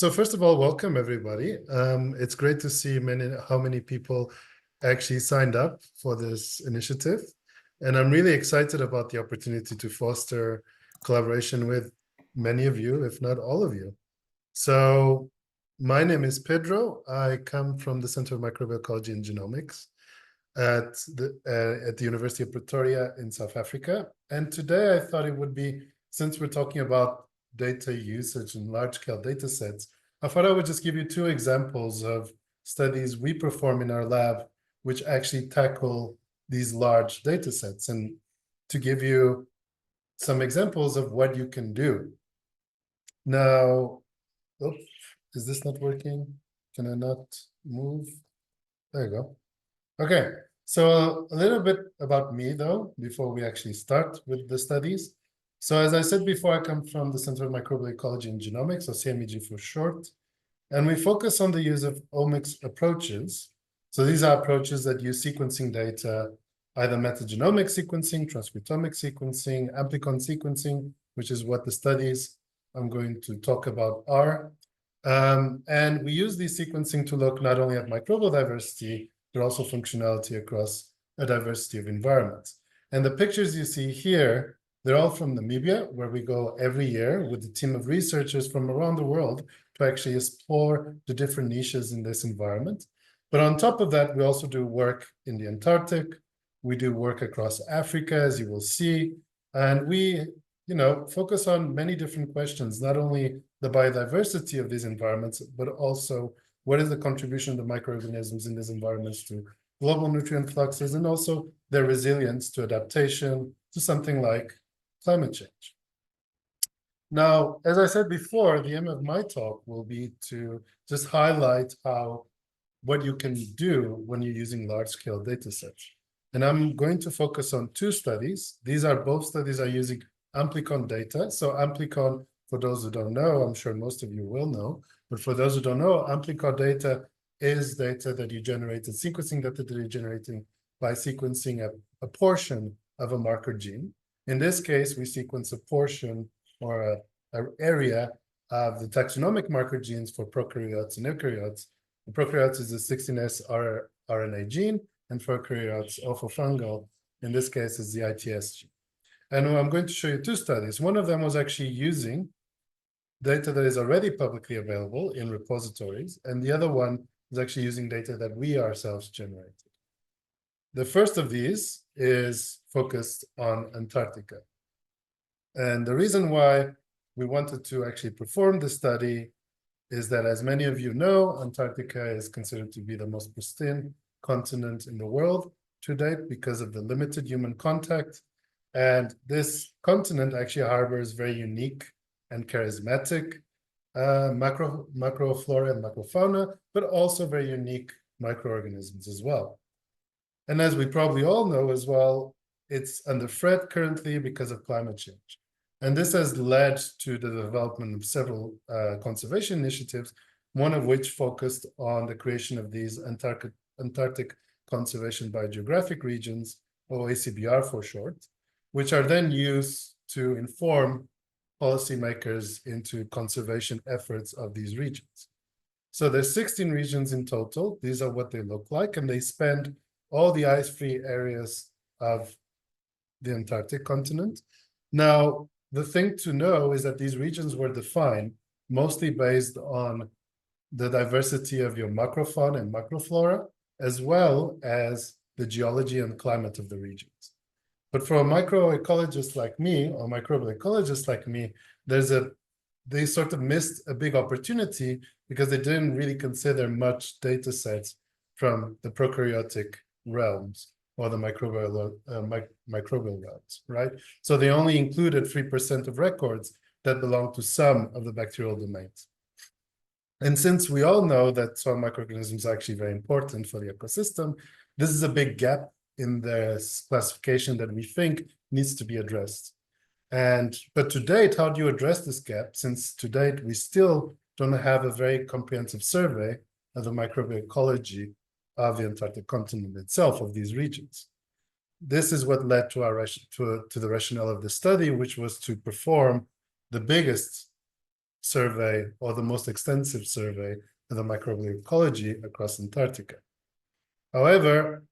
So first of all, welcome everybody. It's great to see how many people actually signed up for this initiative. And I'm really excited about the opportunity to foster collaboration with many of you, if not all of you. So my name is Pedro. I come from the Center of Microbial Ecology and Genomics at the University of Pretoria in South Africa. And today I thought it would be, since we're talking about data usage and large-scale data sets, I thought I would just give you two examples of studies we perform in our lab, which actually tackle these large data sets, and to give you some examples of what you can do. Now, oops, is this not working? Can I not move? There you go. Okay, so a little bit about me, though, before we actually start with the studies. So as I said before, I come from the Center of Microbial Ecology and Genomics, or CMEG for short, and we focus on the use of omics approaches. So these are approaches that use sequencing data, either metagenomic sequencing, transcriptomic sequencing, amplicon sequencing, which is what the studies I'm going to talk about are. And we use these sequencing to look not only at microbial diversity, but also functionality across a diversity of environments. And the pictures you see here, they're all from Namibia, where we go every year with a team of researchers from around the world to actually explore the different niches in this environment. But on top of that, we also do work in the Antarctic. We do work across Africa, as you will see. And we, focus on many different questions, not only the biodiversity of these environments, but also what is the contribution of the microorganisms in these environments to global nutrient fluxes, and also their resilience to adaptation to something like climate change. Now, as I said before, the aim of my talk will be to just highlight what you can do when you're using large-scale data sets. And I'm going to focus on two studies. Both studies are using amplicon data. So amplicon, for those who don't know, I'm sure most of you will know, but for those who don't know, amplicon data is data that you generated, sequencing data that you're generating by sequencing a portion of a marker gene. In this case, we sequence a portion or an area of the taxonomic marker genes for prokaryotes and eukaryotes. The prokaryotes is the 16S RNA gene, and for eukaryotes, fungal, in this case, is the ITS gene. And I'm going to show you two studies. One of them was actually using data that is already publicly available in repositories, and the other one is actually using data that we ourselves generated. The first of these is focused on Antarctica. And the reason why we wanted to actually perform the study is that, as many of you know, Antarctica is considered to be the most pristine continent in the world to date because of the limited human contact. And this continent actually harbors very unique and charismatic macroflora and macrofauna, but also very unique microorganisms as well. And as we probably all know as well, it's under threat currently because of climate change. And this has led to the development of several conservation initiatives, one of which focused on the creation of these Antarctic Conservation Biogeographic Regions, or ACBR for short, which are then used to inform policymakers into conservation efforts of these regions. So there's 16 regions in total. These are what they look like, and they span all the ice-free areas of the Antarctic continent. Now, the thing to know is that these regions were defined mostly based on the diversity of your macrofauna and macroflora, as well as the geology and climate of the regions. But for a microecologist like me, or microbial ecologist like me, they sort of missed a big opportunity because they didn't really consider much data sets from the prokaryotic realms or the microbial realms, right? So they only included 3% of records that belong to some of the bacterial domains. And since we all know that soil microorganisms are actually very important for the ecosystem, this is a big gap in the classification that we think needs to be addressed. But to date, how do you address this gap? Since to date, we still don't have a very comprehensive survey of the microbial ecology of the Antarctic continent itself, of these regions. This is what led to the rationale of the study, which was to perform the biggest survey or the most extensive survey of the microbial ecology across Antarctica. However,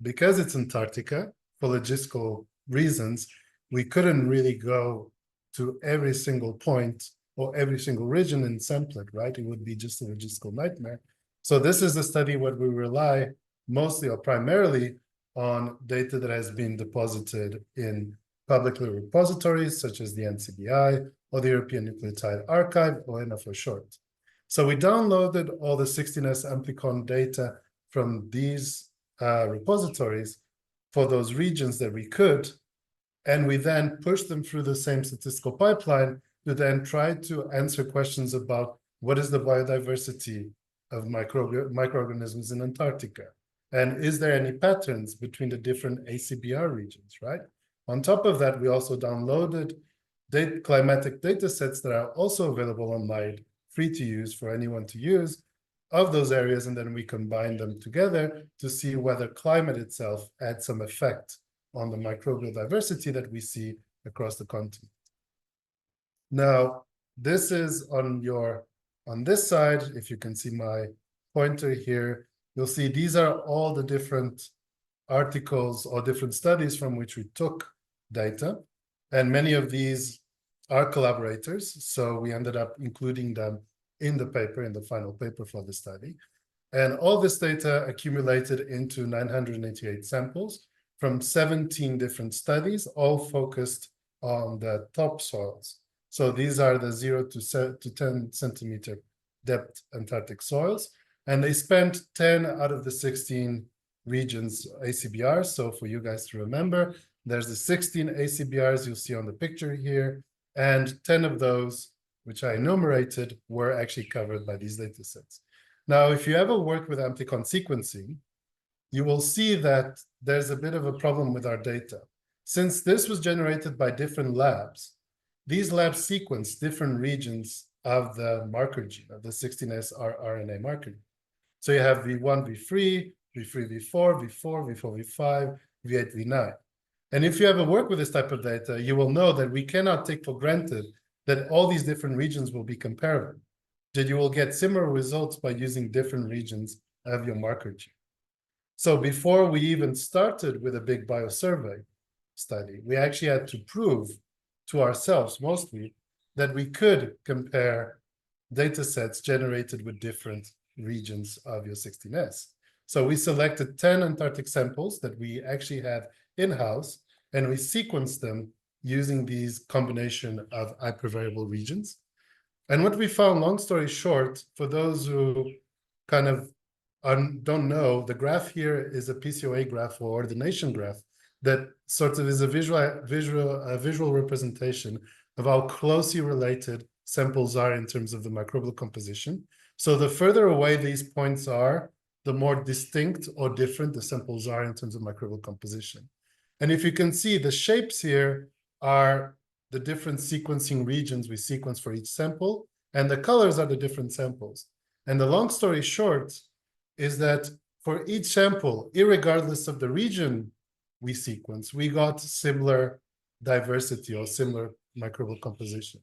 because it's Antarctica, for logistical reasons, we couldn't really go to every single point or every single region and sample it, right? It would be just a logistical nightmare. So this is a study where we rely mostly or primarily on data that has been deposited in publicly repositories such as the NCBI or the European Nucleotide Archive, or ENA for short. So we downloaded all the 16S amplicon data from these repositories for those regions that we could, and we then pushed them through the same statistical pipeline to then try to answer questions about what is the biodiversity of microorganisms in Antarctica, and is there any patterns between the different ACBR regions, right? On top of that, we also downloaded climatic data sets that are also available online, free to use for anyone to use, of those areas, and then we combine them together to see whether climate itself had some effect on the microbial diversity that we see across the continent. Now, this is on this side, if you can see my pointer here, you'll see these are all the different articles or different studies from which we took data, and many of these are collaborators, so we ended up including them in the paper, in the final paper for the study. And all this data accumulated into 988 samples from 17 different studies, all focused on the topsoils. So these are the 0 to 10 centimeter depth Antarctic soils, and they spent 10 out of the 16 regions ACBR. So for you guys to remember, there's the 16 ACBRs you'll see on the picture here, and 10 of those, which I enumerated, were actually covered by these data sets. Now, if you ever work with amplicon sequencing, you will see that there's a bit of a problem with our data. Since this was generated by different labs, these labs sequence different regions of the marker gene, of the 16S RNA marker. So you have V1, V3, V3, V4, V4, V4, V5, V8, V9. And if you ever work with this type of data, you will know that we cannot take for granted that all these different regions will be comparable, that you will get similar results by using different regions of your marker gene. So before we even started with a big biosurvey study, we actually had to prove to ourselves mostly that we could compare data sets generated with different regions of your 16S. So we selected 10 Antarctic samples that we actually had in-house, and we sequenced them using these combination of hypervariable regions. And what we found, long story short, for those who kind of don't know, the graph here is a PCOA graph or ordination graph that sort of is a visual representation of how closely related samples are in terms of the microbial composition. So the further away these points are, the more distinct or different the samples are in terms of microbial composition. And if you can see, the shapes here are the different sequencing regions we sequence for each sample, and the colors are the different samples. And the long story short is that for each sample, irregardless of the region we sequence, we got similar diversity or similar microbial composition.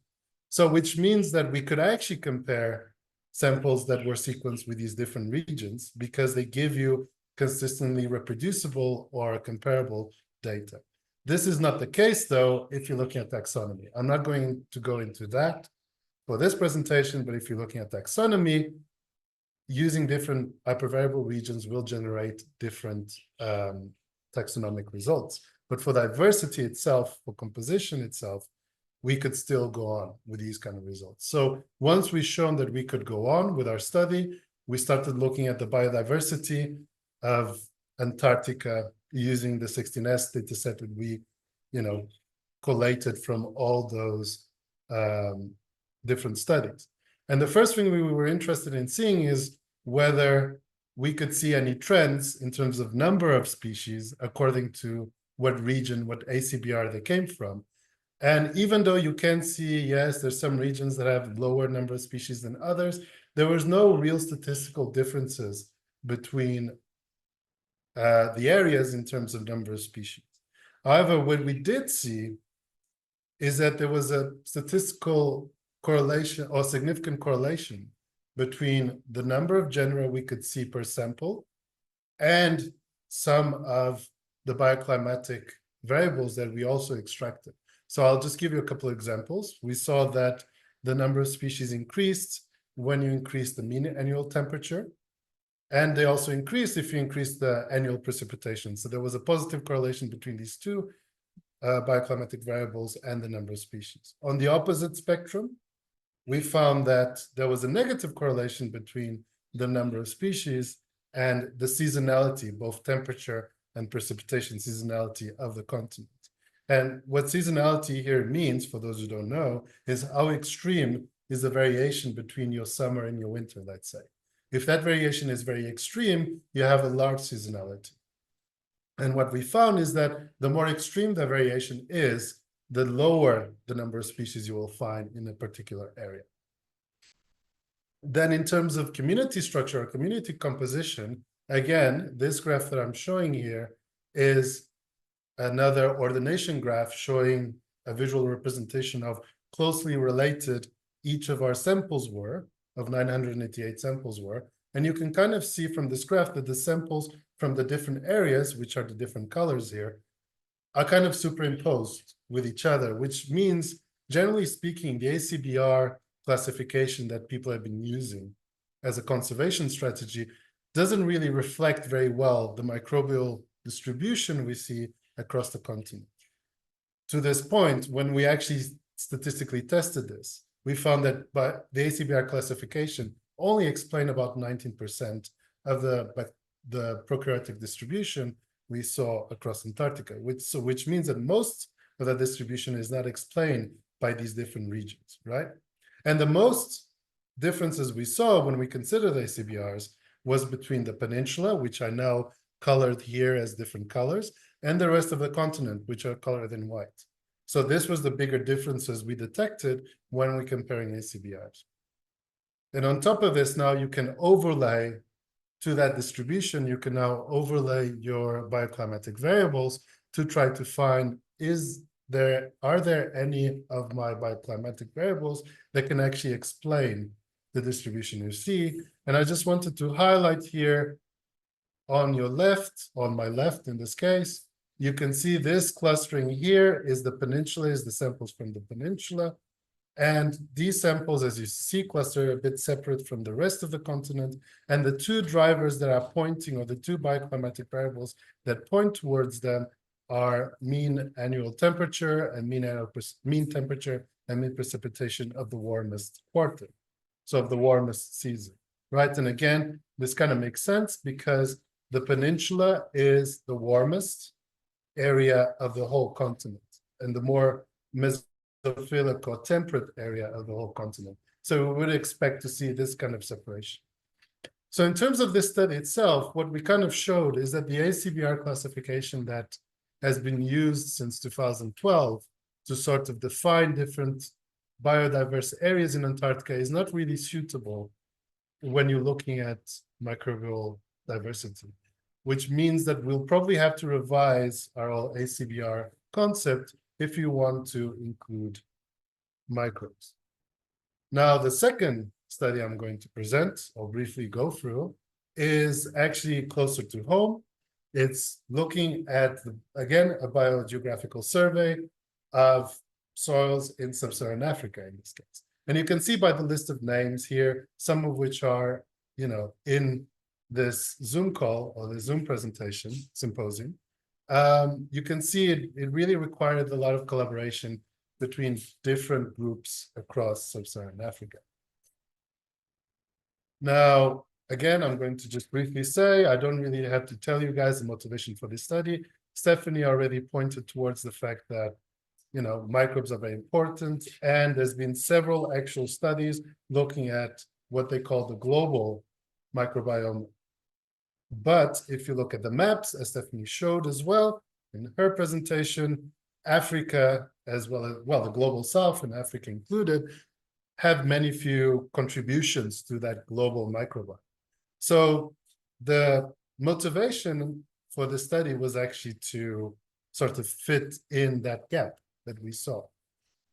So which means that we could actually compare samples that were sequenced with these different regions because they give you consistently reproducible or comparable data. This is not the case, though, if you're looking at taxonomy. I'm not going to go into that for this presentation, but if you're looking at taxonomy, using different hypervariable regions will generate different taxonomic results. But for diversity itself, for composition itself, we could still go on with these kind of results. So once we've shown that we could go on with our study, we started looking at the biodiversity of Antarctica using the 16S data set that we, collated from all those different studies. And the first thing we were interested in seeing is whether we could see any trends in terms of number of species according to what region, what ACBR they came from. And even though you can see, yes, there's some regions that have lower number of species than others, there was no real statistical differences between the areas in terms of number of species. However, what we did see is that there was a statistical correlation or significant correlation between the number of genera we could see per sample and some of the bioclimatic variables that we also extracted. So I'll just give you a couple of examples. We saw that the number of species increased when you increase the mean annual temperature, and they also increase if you increase the annual precipitation. So there was a positive correlation between these two bioclimatic variables and the number of species. On the opposite spectrum, we found that there was a negative correlation between the number of species and the seasonality, both temperature and precipitation seasonality of the continent. And what seasonality here means, for those who don't know, is how extreme is the variation between your summer and your winter, let's say. If that variation is very extreme, you have a large seasonality. And what we found is that the more extreme the variation is, the lower the number of species you will find in a particular area. Then in terms of community structure or community composition, again, this graph that I'm showing here is another ordination graph showing a visual representation of closely related each of our samples were, of 988 samples were. And you can kind of see from this graph that the samples from the different areas, which are the different colors here, are kind of superimposed with each other, which means, generally speaking, the ACBR classification that people have been using as a conservation strategy doesn't really reflect very well the microbial distribution we see across the continent. To this point, when we actually statistically tested this, we found that the ACBR classification only explained about 19% of the prokaryotic distribution we saw across Antarctica, which means that most of the distribution is not explained by these different regions, right? And the most differences we saw when we consider the ACBRs was between the peninsula, which are now colored here as different colors, and the rest of the continent, which are colored in white. So this was the bigger differences we detected when we're comparing ACBRs. And on top of this, now you can overlay to that distribution, you can now overlay your bioclimatic variables to try to find, are there any of my bioclimatic variables that can actually explain the distribution you see? And I just wanted to highlight here on your left, on my left in this case, you can see this clustering here is the peninsula, is the samples from the peninsula. And these samples, as you see, cluster a bit separate from the rest of the continent. And the two drivers that are pointing, or the two bioclimatic variables that point towards them, are mean annual temperature and mean temperature and mean precipitation of the warmest quarter, so of the warmest season, right? And again, this kind of makes sense because the peninsula is the warmest area of the whole continent and the more mesophilic or temperate area of the whole continent. So we would expect to see this kind of separation. So in terms of this study itself, what we kind of showed is that the ACBR classification that has been used since 2012 to sort of define different biodiverse areas in Antarctica is not really suitable when you're looking at microbial diversity, which means that we'll probably have to revise our whole ACBR concept if you want to include microbes. Now, the second study I'm going to present, or briefly go through, is actually closer to home. It's looking at, again, a biogeographical survey of soils in sub-Saharan Africa in this case. And you can see by the list of names here, some of which are, in this Zoom call or the Zoom presentation symposium. You can see it really required a lot of collaboration between different groups across sub-Saharan Africa. Now, again, I'm going to just briefly say, I don't really have to tell you guys the motivation for this study. Stephanie already pointed towards the fact that, microbes are very important, and there's been several actual studies looking at what they call the global microbiome. But if you look at the maps, as Stephanie showed as well in her presentation, Africa, as well as, the global south and Africa included, have many few contributions to that global microbiome. So the motivation for the study was actually to sort of fit in that gap that we saw.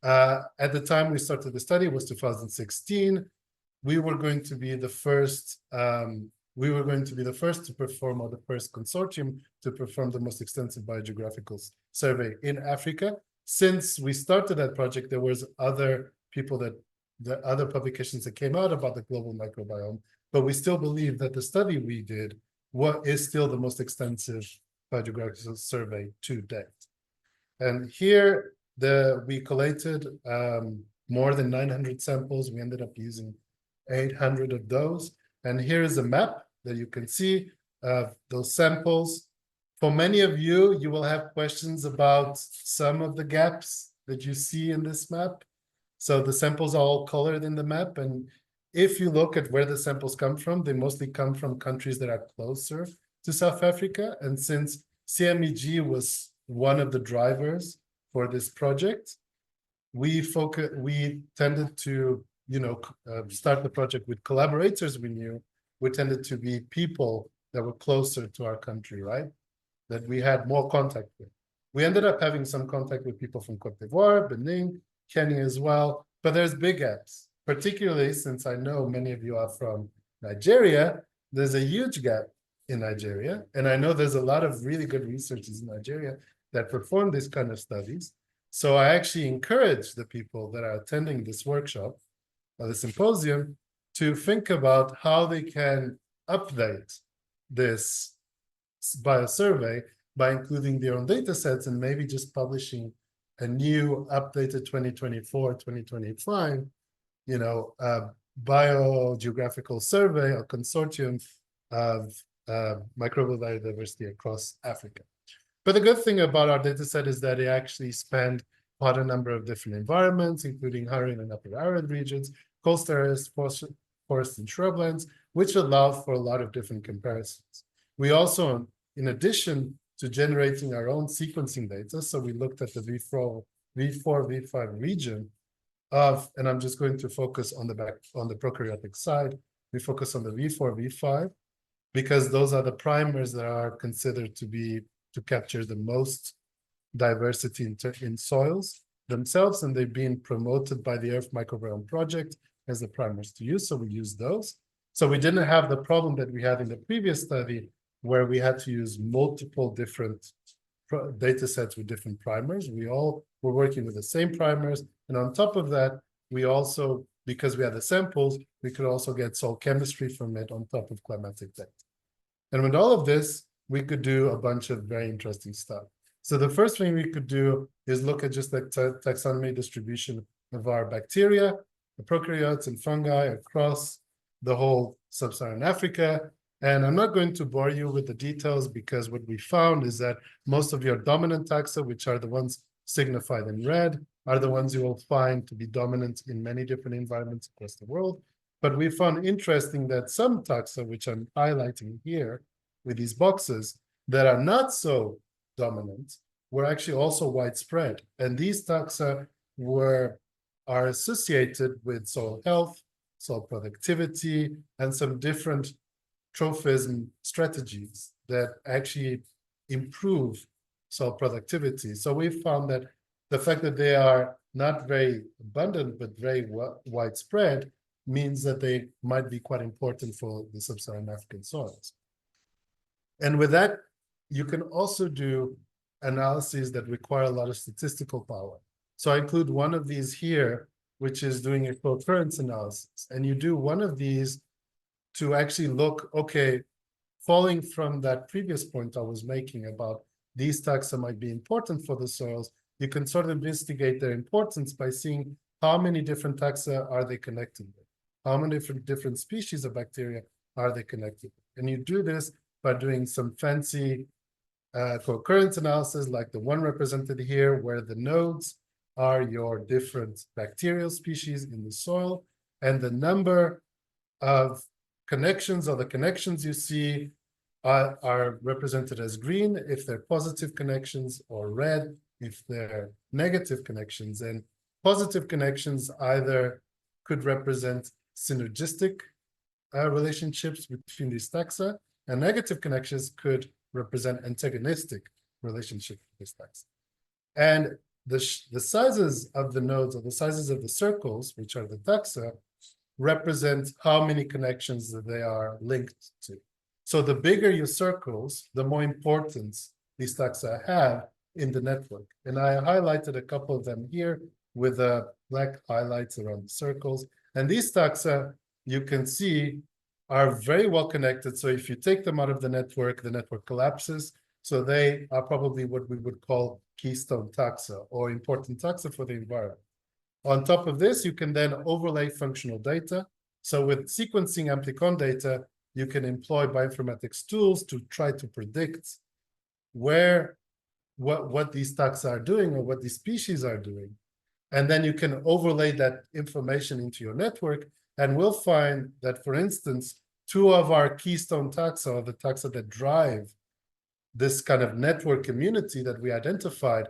At the time we started the study, it was 2016. We were going to be the first. We were going to be the first to perform, or the first consortium to perform the most extensive biogeographical survey in Africa. Since we started that project, there was other people the other publications that came out about the global microbiome, but we still believe that the study we did is still the most extensive biogeographical survey to date. And here we collated more than 900 samples. We ended up using 800 of those. And here is a map that you can see of those samples. For many of you, you will have questions about some of the gaps that you see in this map. So the samples are all colored in the map. And if you look at where the samples come from, they mostly come from countries that are closer to South Africa. And since CMEG was one of the drivers for this project, we tended to start the project with collaborators we knew. We tended to be people that were closer to our country, right? That we had more contact with. We ended up having some contact with people from Cote d'Ivoire, Benin, Kenya as well, but there's big gaps, particularly since I know many of you are from Nigeria. There's a huge gap in Nigeria, and I know there's a lot of really good researchers in Nigeria that perform this kind of studies. So I actually encourage the people that are attending this workshop or the symposium to think about how they can update this biosurvey by including their own data sets and maybe just publishing a new updated 2024, 2025, biogeographical survey or consortium of microbial biodiversity across Africa. But the good thing about our data set is that it actually spanned quite a number of different environments, including arid and upper arid regions, coastal areas, forests and shrublands, which allowed for a lot of different comparisons. We also, in addition to generating our own sequencing data, so we looked at the V4, V5 region of, and I'm just going to focus on the prokaryotic side. We focus on the V4, V5, because those are the primers that are considered to capture the most diversity in soils themselves, and they've been promoted by the Earth Microbiome Project as the primers to use, so we use those. So we didn't have the problem that we had in the previous study, where we had to use multiple different data sets with different primers. We all were working with the same primers, and on top of that, we also, because we had the samples, we could also get soil chemistry from it on top of climatic data. And with all of this, we could do a bunch of very interesting stuff. So the first thing we could do is look at just the taxonomy distribution of our bacteria, the prokaryotes and fungi across the whole sub-Saharan Africa. And I'm not going to bore you with the details, because what we found is that most of your dominant taxa, which are the ones signified in red, are the ones you will find to be dominant in many different environments across the world. But we found interesting that some taxa, which I'm highlighting here with these boxes, that are not so dominant, were actually also widespread. And these taxa are associated with soil health, soil productivity, and some different trophism strategies that actually improve soil productivity. So we found that the fact that they are not very abundant, but very widespread, means that they might be quite important for the sub-Saharan African soils. And with that, you can also do analyses that require a lot of statistical power. So I include one of these here, which is doing a co-occurrence analysis. And you do one of these to actually look, okay, following from that previous point I was making about these taxa might be important for the soils, you can sort of investigate their importance by seeing how many different taxa are they connected with, how many different species of bacteria are they connected with. And you do this by doing some fancy co-occurrence analysis, like the one represented here, where the nodes are your different bacterial species in the soil, and the number of connections, or the connections you see, are represented as green if they're positive connections, or red if they're negative connections. And positive connections either could represent synergistic relationships between these taxa, and negative connections could represent antagonistic relationships with these taxa. And the sizes of the nodes or the sizes of the circles, which are the taxa, represent how many connections that they are linked to. So the bigger your circles, the more importance these taxa have in the network. And I highlighted a couple of them here with black highlights around the circles. And these taxa, you can see, are very well connected. So if you take them out of the network collapses. So they are probably what we would call keystone taxa or important taxa for the environment. On top of this, you can then overlay functional data. So with sequencing amplicon data, you can employ bioinformatics tools to try to predict what these taxa are doing or what these species are doing. And then you can overlay that information into your network, and we'll find that, for instance, two of our keystone taxa, or the taxa that drive this kind of network community that we identified,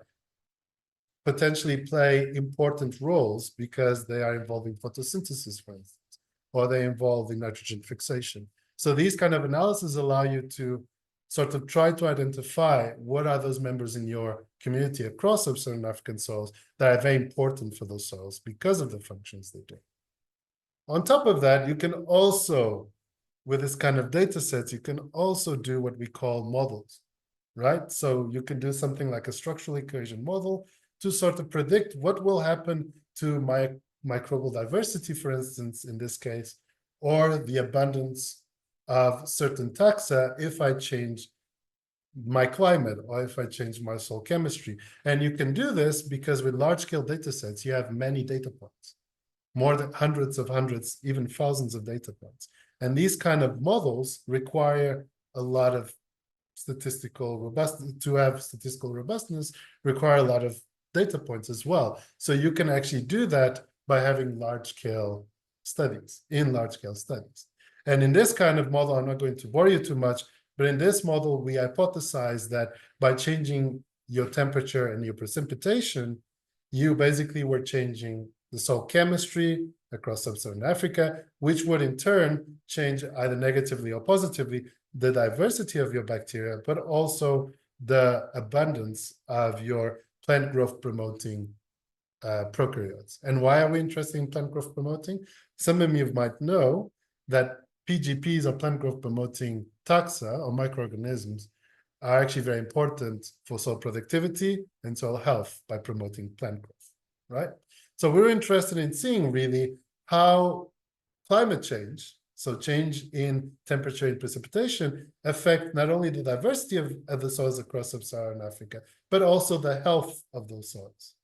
potentially play important roles because they are involving photosynthesis, for instance, or they involve in nitrogen fixation. So these kind of analyses allow you to sort of try to identify what are those members in your community across sub-Saharan African soils that are very important for those soils because of the functions they do. On top of that, you can also, with this kind of data sets, you can also do what we call models, right? So you can do something like a structural equation model to sort of predict what will happen to my microbial diversity, for instance, in this case, or the abundance of certain taxa if I change my climate or if I change my soil chemistry. And you can do this because with large-scale data sets, you have many data points, more than hundreds, even thousands of data points. And these kind of models require a lot of statistical robustness. To have statistical robustness, require a lot of data points as well. So you can actually do that by having large-scale studies, And in this kind of model, I'm not going to bore you too much, but in this model, we hypothesize that by changing your temperature and your precipitation, you basically were changing the soil chemistry across sub-Saharan Africa, which would in turn change either negatively or positively the diversity of your bacteria, but also the abundance of your plant growth promoting prokaryotes. And why are we interested in plant growth promoting? Some of you might know that PGPs, or plant growth promoting taxa or microorganisms, are actually very important for soil productivity and soil health by promoting plant growth, right? So we're interested in seeing really how climate change, so change in temperature and precipitation, affect not only the diversity of the soils across sub-Saharan Africa, but also the health of those soils.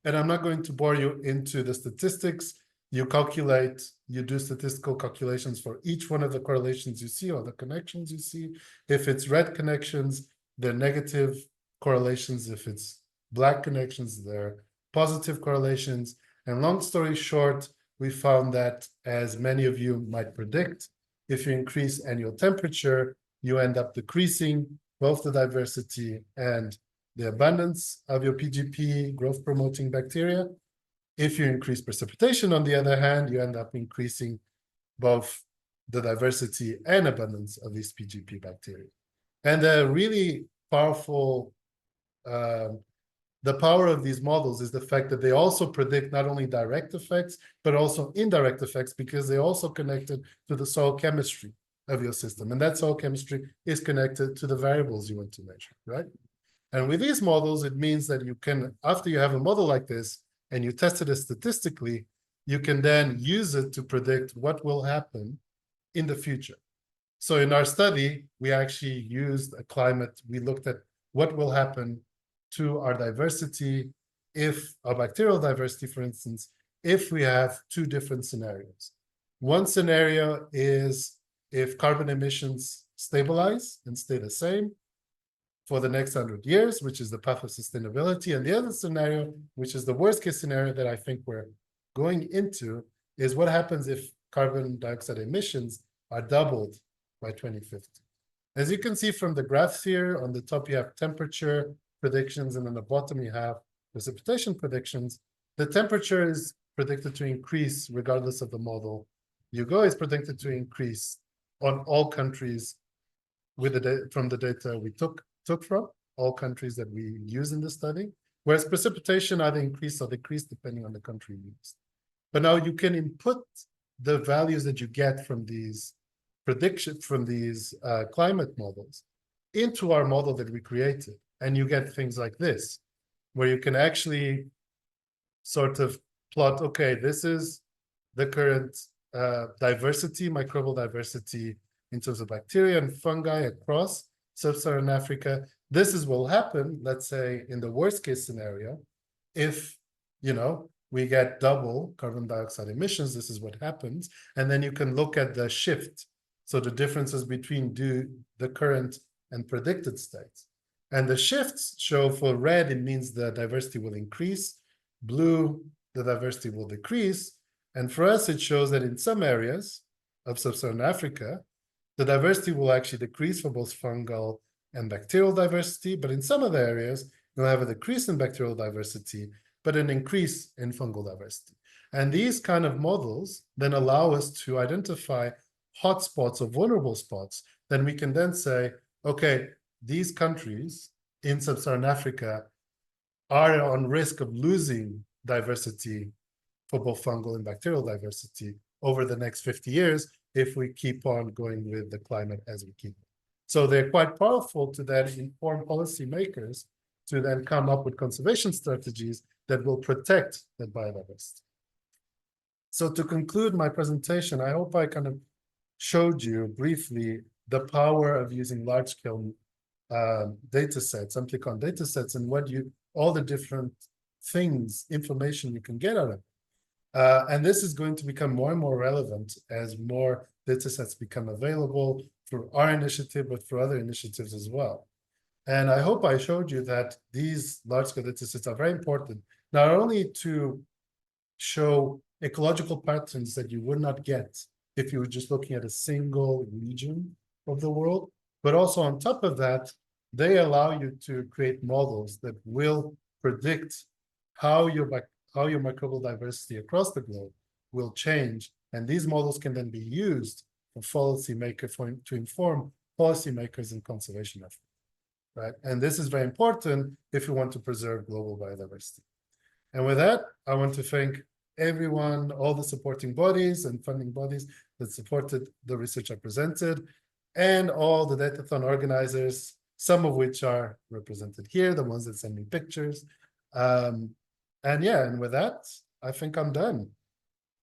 And I'm not going to bore you into the statistics. You do statistical calculations for each one of the correlations you see or the connections you see. If it's red connections, they're negative correlations. If it's black connections, they're positive correlations. And long story short, we found that, as many of you might predict, if you increase annual temperature, you end up decreasing both the diversity and the abundance of your PGP growth-promoting bacteria. If you increase precipitation, on the other hand, you end up increasing both the diversity and abundance of these PGP bacteria. And the really powerful, the power of these models is the fact that they also predict not only direct effects, but also indirect effects, because they're also connected to the soil chemistry of your system. And that soil chemistry is connected to the variables you want to measure, right? And with these models, it means that you can, after you have a model like this, and you test it statistically, you can then use it to predict what will happen in the future. So in our study, we actually used a climate. We looked at what will happen to our diversity, if our bacterial diversity, for instance, if we have two different scenarios. One scenario is if carbon emissions stabilize and stay the same for the next 100 years, which is the path of sustainability. And the other scenario, which is the worst case scenario that I think we're going into, is what happens if carbon dioxide emissions are doubled by 2050. As you can see from the graphs here, on the top you have temperature predictions, and on the bottom you have precipitation predictions. The temperature is predicted to increase regardless of the model you go. It's predicted to increase on all countries with from the data we took from all countries that we use in the study. whereas precipitation either increased or decreased depending on the country used. But now you can input the values that you get from these predictions, from these climate models into our model that we created. And you get things like this, where you can actually sort of plot, okay, this is the current diversity, microbial diversity in terms of bacteria and fungi across sub-Saharan Africa. This is what will happen, let's say, in the worst case scenario, if, you know, we get double carbon dioxide emissions, this is what happens. And then you can look at the shift. So the differences between the current and predicted states. And the shifts show for red, it means the diversity will increase. Blue, the diversity will decrease. And for us, it shows that in some areas of sub-Saharan Africa, the diversity will actually decrease for both fungal and bacterial diversity. But in some other areas, you'll have a decrease in bacterial diversity, but an increase in fungal diversity. And these kind of models then allow us to identify hotspots or vulnerable spots. Then we can then say, okay, these countries in sub-Saharan Africa are on risk of losing diversity for both fungal and bacterial diversity over the next 50 years if we keep on going with the climate as we keep. So they're quite powerful to then inform policymakers to then come up with conservation strategies that will protect that biodiversity. So to conclude my presentation, I hope I kind of showed you briefly the power of using large-scale data sets, amplicon data sets, and all the different things, information you can get out of it. And this is going to become more and more relevant as more data sets become available through our initiative, but through other initiatives as well. And I hope I showed you that these large-scale data sets are very important, not only to show ecological patterns that you would not get if you were just looking at a single region of the world, but also on top of that, they allow you to create models that will predict how your microbial diversity across the globe will change. And these models can then be used for to inform policymakers in conservation efforts, right? And this is very important if you want to preserve global biodiversity. And with that, I want to thank everyone, all the supporting bodies and funding bodies that supported the research I presented, and all the Datathon organizers, some of which are represented here, the ones that send me pictures. And yeah, and with that, I think I'm done.